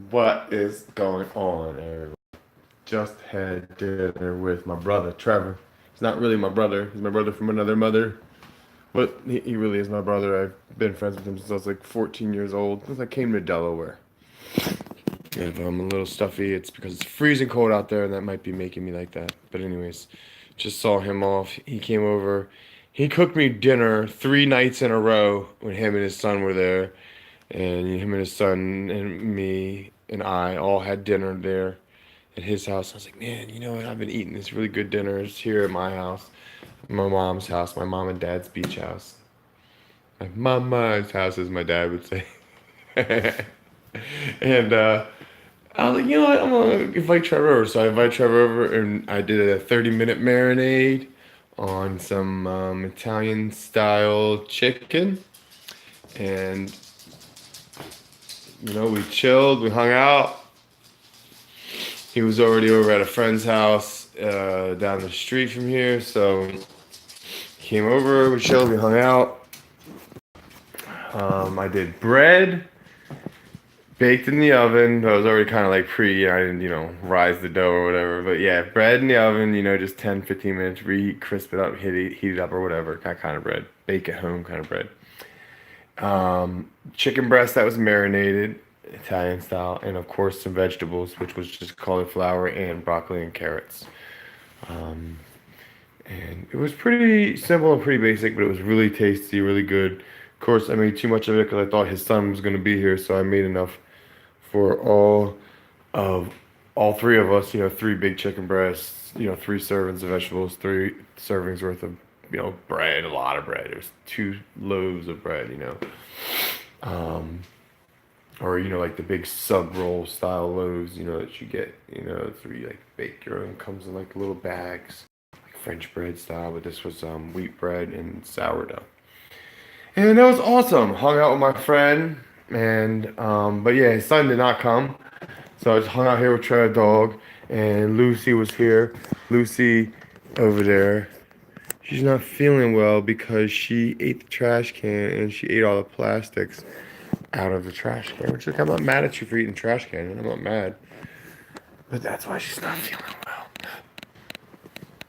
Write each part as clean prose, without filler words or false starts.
What is going on, everyone? Just had dinner with my brother, Trevor. He's not really my brother. He's my brother from another mother. But he really is my brother. I've been friends with him since I was like 14 years old, since I came to Delaware. If I'm a little stuffy, it's because it's freezing cold out there, and that might be making me like that. But anyways, just saw him off. He came over. He cooked me dinner 3 nights in a row when him and his son were there. And him and his son and me and I all had dinner there at his house. I was like, man, you know what? I've been eating these really good dinners here at my house, my mom's house, my mom and dad's beach house. My mama's house, as my dad would say. And I was like, you know what? I'm gonna invite Trevor over. So I invited Trevor over, and I did a 30-minute marinade on some Italian style chicken. And we chilled, we hung out. He was already over at a friend's house down the street from here, so he came over, we chilled, we hung out. I did bread baked in the oven. I was already kind of like I didn't, rise the dough or whatever. But yeah, bread in the oven, just 10, 15 minutes, reheat, crisp it up, heat it up or whatever, that kind of bread. Bake at home kind of bread. Chicken breast that was marinated, Italian style, and of course some vegetables, which was just cauliflower and broccoli and carrots. Um, and it was pretty simple and pretty basic, but it was really tasty, really good. Of course, I made too much of it because I thought his son was going to be here, so I made enough for of all three of us. 3 big chicken breasts, 3 servings of vegetables, 3 servings worth of bread, a lot of bread. It was 2 loaves of bread. Um, or like the big sub roll style loaves, that you get, three like bake your own, comes in like little bags, like French bread style, but this was wheat bread and sourdough. And that was awesome. Hung out with my friend, and but yeah, his son did not come, so I just hung out here with Trevor dog, and Lucy was here. Lucy over there. She's not feeling well because she ate the trash can and she ate all the plastics out of the trash can. Which, like, I'm not mad at you for eating trash can, and I'm not mad, but that's why she's not feeling well.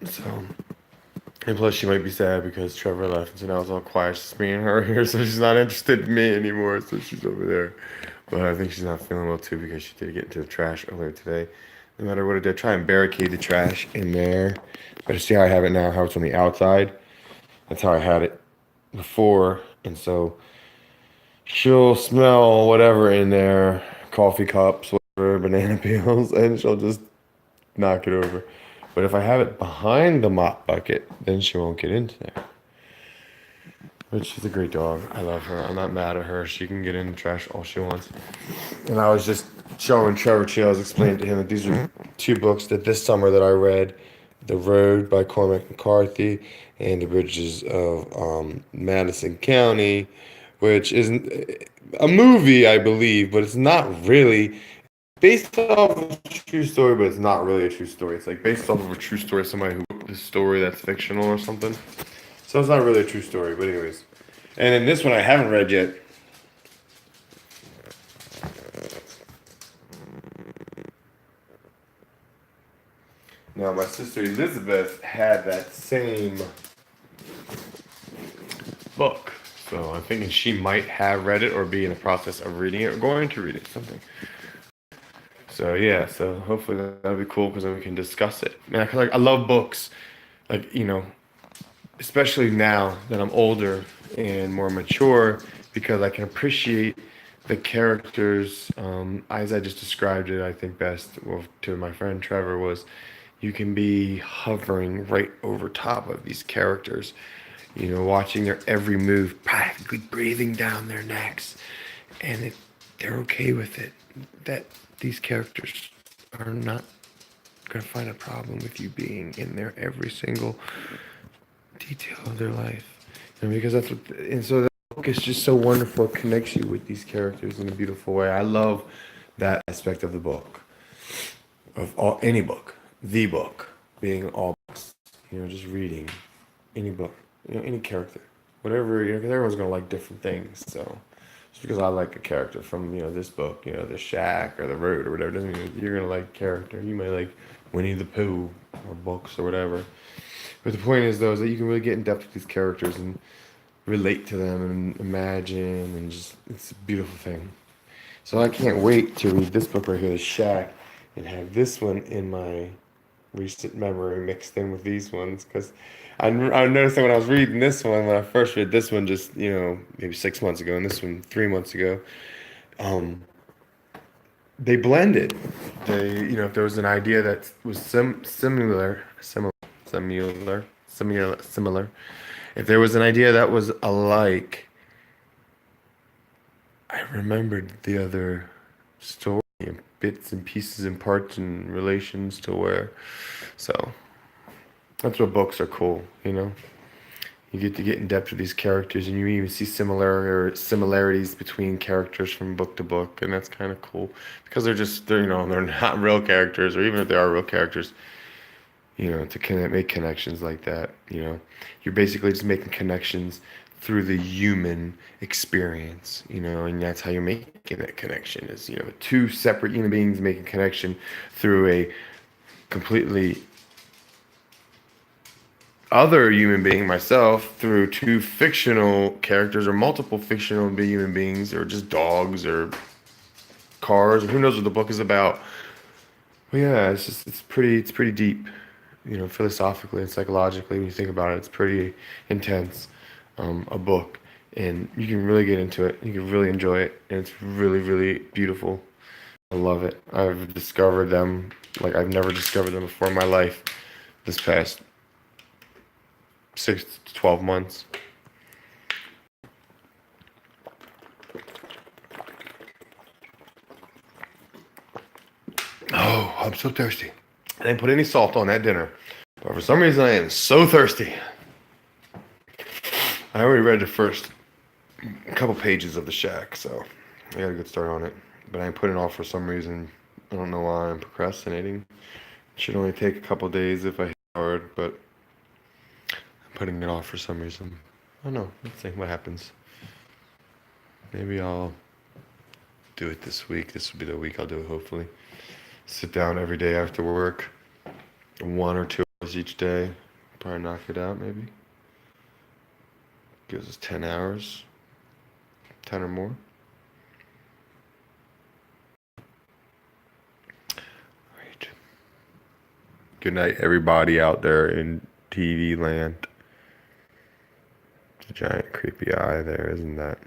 So, and plus she might be sad because Trevor left, and so now it's all quiet. It's just me and her here, so she's not interested in me anymore. So she's over there. But I think she's not feeling well too because she did get into the trash earlier today. No matter what I did, try and barricade the trash in there. But see how I have it now, how it's on the outside. That's how I had it before, and so she'll smell whatever in there, coffee cups, whatever, banana peels, and she'll just knock it over. But if I have it behind the mop bucket, then she won't get into there. But she's a great dog. I love her. I'm not mad at her. She can get in the trash all she wants. And I was just showing Trevor too. I was explaining to him that these are 2 books that this summer that I read: "The Road" by Cormac McCarthy and "The Bridges of Madison County," which is a movie, I believe, but it's not really based off of a true story. But it's not really a true story. It's like based off of a true story, somebody who wrote this story that's fictional or something. So it's not really a true story, but anyways. And then this one I haven't read yet. Now my sister Elizabeth had that same book. So I'm thinking she might have read it or be in the process of reading it or going to read it, something. So yeah, so hopefully that'll be cool because then we can discuss it. Man, I love books. Like, especially now that I'm older and more mature, because I can appreciate the characters, as I just described it. I think best, well, to my friend Trevor, was you can be hovering right over top of these characters, watching their every move, practically breathing down their necks, and they're okay with it. That these characters are not gonna find a problem with you being in their every single detail of their life. And because that's what, and so the book is just so wonderful. It connects you with these characters in a beautiful way. I love that aspect of the book, any book, the book being all books. Just reading any book, any character, whatever. Because everyone's gonna like different things. So Just because I like a character from, this book, the Shack or the Road or whatever, doesn't mean you're gonna like a character. You might like Winnie the Pooh or books or whatever. But the point is, though, is that you can really get in depth with these characters and relate to them and imagine, and just it's a beautiful thing. So I can't wait to read this book right here, The Shack, and have this one in my recent memory mixed in with these ones, because I noticed that when I was reading this one, when I first read this one, just maybe 6 months ago, and this one 3 months ago, um, they blended. If there was an idea that was similar, if there was an idea that was alike, I remembered the other story and bits and pieces and parts and relations to where. So that's what books are cool, you know? You get to get in depth with these characters, and you even see similarities between characters from book to book, and that's kind of cool because they're not real characters, or even if they are real characters, to make connections like that, you're basically just making connections through the human experience, and that's how you're making that connection is, two separate human beings making connection through a completely other human being, myself, through two fictional characters or multiple fictional human beings, or just dogs or cars, or who knows what the book is about. But yeah, it's pretty deep, philosophically and psychologically. When you think about it, it's pretty intense, a book, and you can really get into it. You can really enjoy it, and it's really, really beautiful. I love it. I've discovered them like I've never discovered them before in my life this past 6 to 12 months. Oh, I'm so thirsty. I didn't put any salt on that dinner, but for some reason I am so thirsty. I already read the first couple pages of The Shack, so I got a good start on it. But I put it off for some reason. I don't know why I'm procrastinating. It should only take a couple days if I hit hard, but I'm putting it off for some reason. I don't know. Let's see what happens. Maybe I'll do it this week. This will be the week I'll do it, hopefully. Sit down every day after work, 1 or 2 hours each day. Probably knock it out, maybe. Gives us 10 hours, 10 or more. Right. Good night, everybody out there in TV land. It's a giant creepy eye there, isn't that?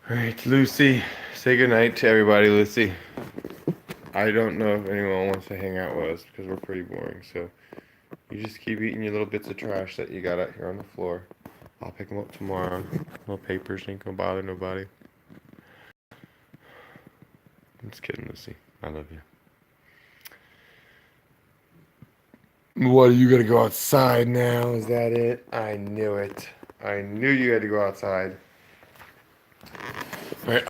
All right, Lucy. Say good night to everybody, Lucy. I don't know if anyone wants to hang out with us because we're pretty boring. So you just keep eating your little bits of trash that you got out here on the floor. I'll pick them up tomorrow. No papers ain't gonna bother nobody. I'm just kidding, Lucy. I love you. What, are you gonna go outside now? Is that it? I knew it. I knew you had to go outside.